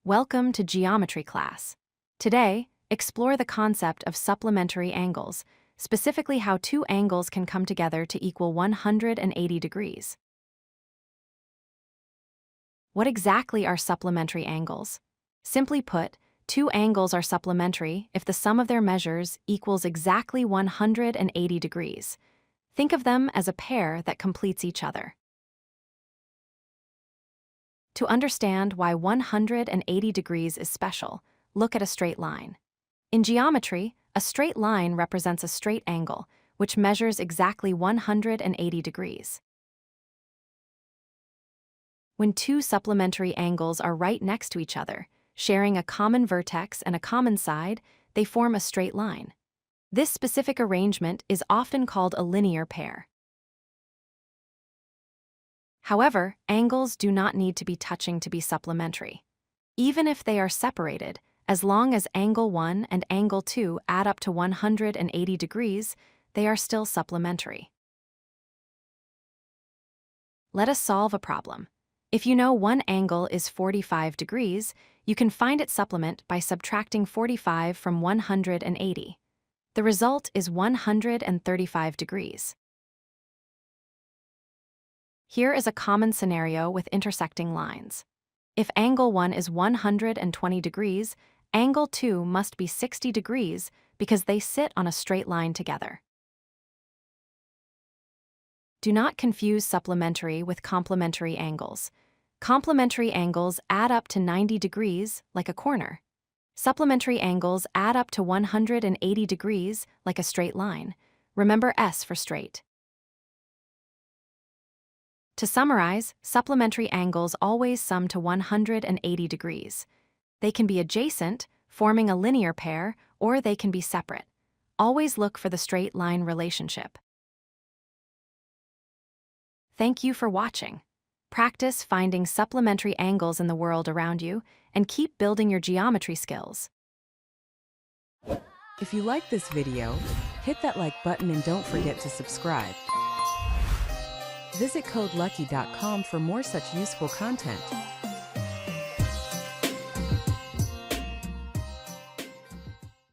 Welcome to Geometry class. Today, explore the concept of supplementary angles, specifically how two angles can come together to equal 180 degrees. What exactly are supplementary angles? Simply put, two angles are supplementary if the sum of their measures equals exactly 180 degrees. Think of them as a pair that completes each other. To understand why 180 degrees is special, look at a straight line. In geometry, a straight line represents a straight angle, which measures exactly 180 degrees. When two supplementary angles are right next to each other, sharing a common vertex and a common side, they form a straight line. This specific arrangement is often called a linear pair. However, angles do not need to be touching to be supplementary. Even if they are separated, as long as angle 1 and angle 2 add up to 180 degrees, they are still supplementary. Let us solve a problem. If you know one angle is 45 degrees, you can find its supplement by subtracting 45 from 180. The result is 135 degrees. Here is a common scenario with intersecting lines. If angle 1 is 120 degrees, angle 2 must be 60 degrees because they sit on a straight line together. Do not confuse supplementary with complementary angles. Complementary angles add up to 90 degrees, like a corner. Supplementary angles add up to 180 degrees, like a straight line. Remember S for straight. To summarize, supplementary angles always sum to 180 degrees. They can be adjacent, forming a linear pair, or they can be separate. Always look for the straight line relationship. Thank you for watching. Practice finding supplementary angles in the world around you, and keep building your geometry skills. If you like this video, hit that like button and don't forget to subscribe. Visit codelucky.com for more such useful content.